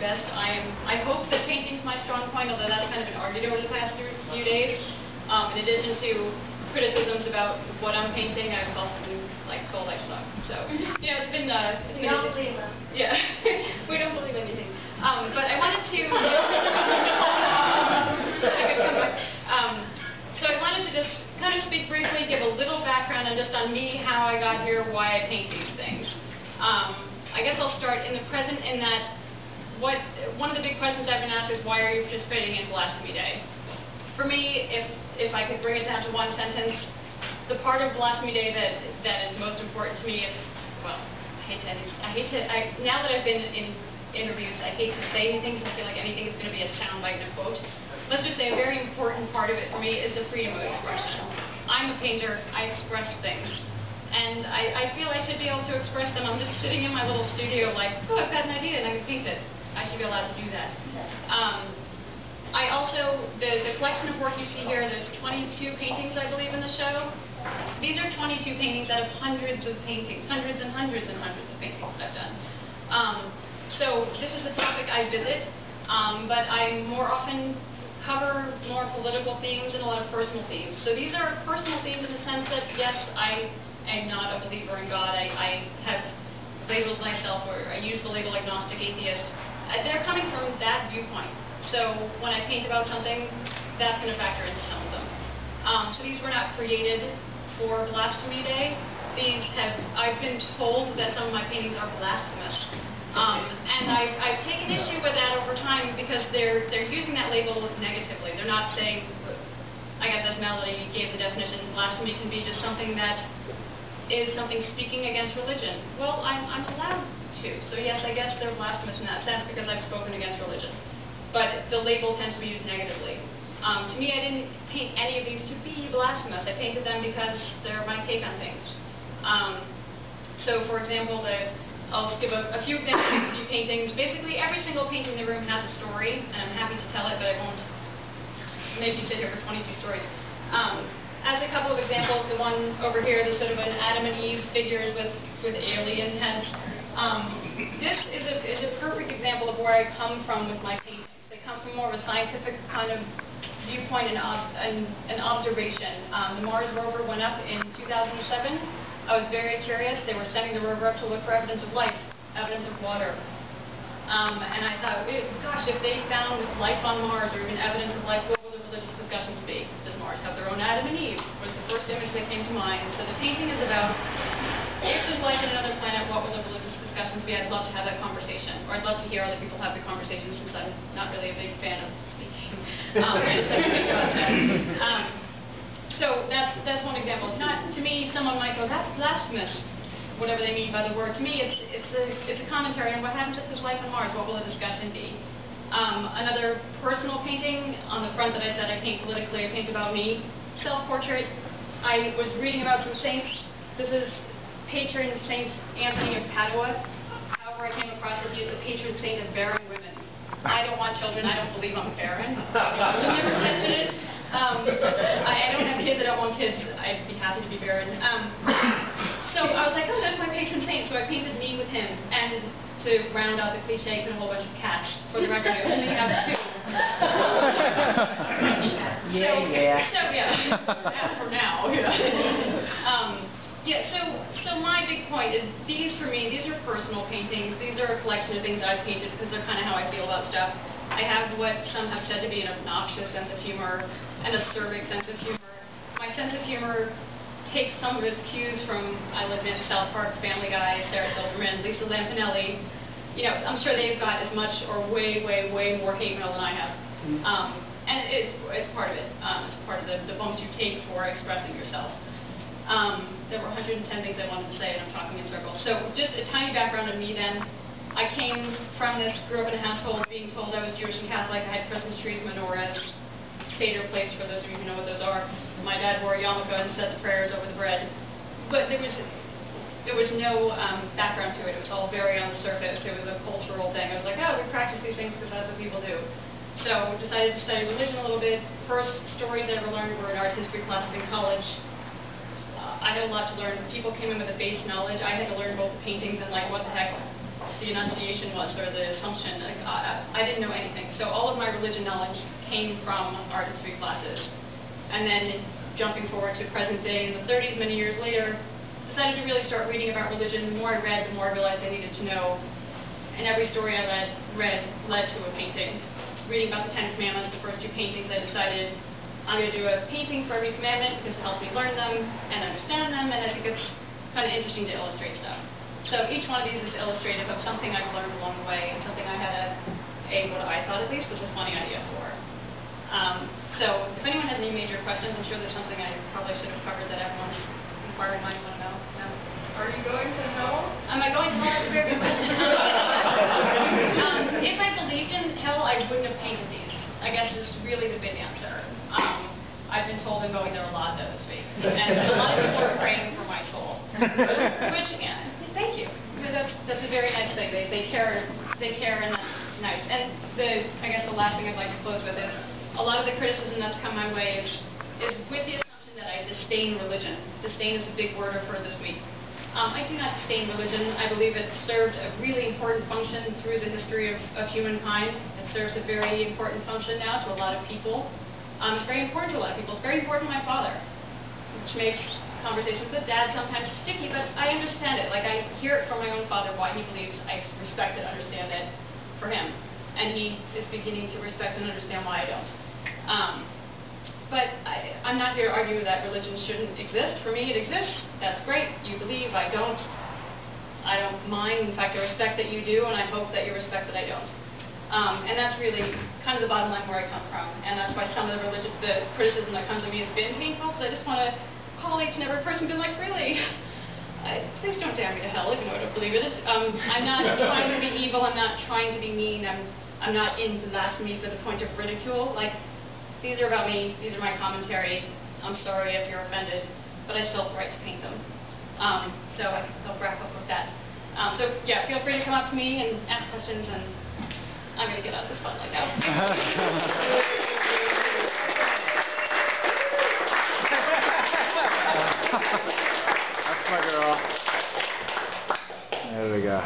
best. I hope that painting's my strong point, although that's kind of been argued over the past few days. In addition to criticisms about what I'm painting, I've also been told I suck. So, it's been we don't believe them. Yeah, we don't believe anything. But I wanted to so I wanted to just kind of speak briefly, give a little background on just on me, how I got here, why I paint these things. I guess I'll start in the present in that one of the big questions I've been asked is, why are you participating in Blasphemy Day? For me, if I could bring it down to one sentence, the part of Blasphemy Day that is most important to me is, well, now that I've been in interviews, I hate to say anything because I feel like anything is going to be a soundbite and a quote. Let's just say a very important part of it for me is the freedom of expression. I'm a painter, I express things. And I feel I should be able to express them. I'm just sitting in my little studio like, oh, I've got an idea and I can paint it. I should be allowed to do that. I also, the collection of work you see here, there's 22 paintings, I believe, in the show. These are 22 paintings out of hundreds of paintings, hundreds and hundreds and hundreds of paintings that I've done. So this is a topic I visit, but I more often cover more political themes and a lot of personal themes. So these are personal themes in the sense that, yes, I am not a believer in God. I have labeled myself, or I use the label agnostic atheist. They're coming from that viewpoint. So when I paint about something, that's going to factor into some of them. So these were not created for Blasphemy Day. I've been told that some of my paintings are blasphemous. And I've taken issue with that over time because they're using that label negatively. They're not saying, I guess as Melody gave the definition, blasphemy can be just something that is something speaking against religion. Well, I'm allowed to. So yes, I guess they're blasphemous in that sense because I've spoken against religion. But the label tends to be used negatively. To me, I didn't paint any of these to be blasphemous. I painted them because they're my take on things. So, for example, I'll just give a few examples of a few paintings. Basically, every single painting in the room has a story, and I'm happy to tell it, but I won't make you sit here for 22 stories. As a couple of examples, the one over here, the sort of an Adam and Eve figures with alien heads. This is a perfect example of where I come from with my paintings. They come from more of a scientific kind of viewpoint and observation. The Mars rover went up in 2007. I was very curious. They were sending the rover up to look for evidence of life, evidence of water. And I thought, gosh, if they found life on Mars or even evidence of life, what will the religious discussions be? Does Mars have their own Adam and Eve? Was the first image that came to mind. So the painting is about, if there's life on another planet, what will the religious discussions be? I'd love to have that conversation. Or I'd love to hear other people have the conversation since I'm not really a big fan of speaking. I just like to think about that. So that's one example. To me, someone might go, that's blasphemous, whatever they mean by the word. To me, it's a commentary on what happens if there's life on Mars. What will the discussion be? Another personal painting on the front that I said I paint politically, I paint about me. Self-portrait. I was reading about some saints. This is patron Saint Anthony of Padua. However, I came across that he is the patron saint of barren women. I don't want children. I don't believe I'm barren. I've never tested it. I don't have kids. I don't want kids. I'd be happy to be barren. So I was like, oh, that's my patron saint. So I painted me with him. And to round out the cliche, put a whole bunch of cats. For the record, I only have 2. For now. So my big point is these, for me, these are personal paintings. These are a collection of things I've painted because they're kind of how I feel about stuff. I have what some have said to be an obnoxious sense of humor, an acerbic sense of humor. My sense of humor takes some of its cues from, I live in South Park, Family Guy, Sarah Silverman, Lisa Lampanelli. I'm sure they've got as much or way, way, way more hate mail than I have. And it's part of it. It's part of the bumps you take for expressing yourself. There were 110 things I wanted to say, and I'm talking in circles. So just a tiny background of me then. I came from this, grew up in a household being told I was Jewish and Catholic. I had Christmas trees, menorahs, Seder plates, for those of you who know what those are. My dad wore a yarmulke and said the prayers over the bread. But there was no background to it. It was all very on the surface. It was a cultural thing. I was like, oh, we practice these things because that's what people do. So decided to study religion a little bit. First stories I ever learned were in art history classes in college. I had a lot to learn. People came in with a base knowledge. I had to learn both the paintings and like, what the heck? the enunciation was, or the assumption. Like, I didn't know anything. So all of my religion knowledge came from art history classes. And then jumping forward to present day in the 30s, many years later, decided to really start reading about religion. The more I read, the more I realized I needed to know. And every story I read led to a painting. Reading about the Ten Commandments, the first two paintings, I decided I'm going to do a painting for every commandment because it helped me learn them and understand them, and I think it's kind of interesting to illustrate stuff. So each one of these is illustrative of something I've learned along the way, and something I had what I thought at least was a funny idea for. So if anyone has any major questions, I'm sure there's something I probably should have covered that everyone's inquiring mind want to know. No? Are you going to hell? Am I going to hell? That's a very good question. If I believed in hell, I wouldn't have painted these. I guess is really the big answer. I've been told I'm going there a lot this week, and a lot of people are praying for my soul. Which, yeah, thank you. Because that's a very nice thing. They care, and that's nice. And I guess the last thing I'd like to close with is a lot of the criticism that's come my way is with the assumption that I disdain religion. Disdain is a big word for this week. I do not disdain religion. I believe it served a really important function through the history of humankind. It serves a very important function now to a lot of people. It's very important to a lot of people. It's very important to my father, which makes conversations with Dad sometimes sticky, but I understand it. Like, I hear it from my own father why he believes. I respect and understand it for him. And he is beginning to respect and understand why I don't. But I'm not here to argue that religion shouldn't exist. For me, it exists. That's great. You believe. I don't mind. In fact, I respect that you do, and I hope that you respect that I don't. And that's really kind of the bottom line where I come from. And that's why some of the criticism that comes to me has been painful, because I just want to call each and every person and be like, really? Please don't damn me to hell, even though I don't believe it. I'm not trying to be evil. I'm not trying to be mean. I'm not in blasphemy for the point of ridicule. Like, these are about me. These are my commentary. I'm sorry if you're offended, but I still have the right to paint them. So I'll wrap up with that. So yeah, feel free to come up to me and ask questions, and I'm going to get out of this spotlight now. That's my girl. There we go.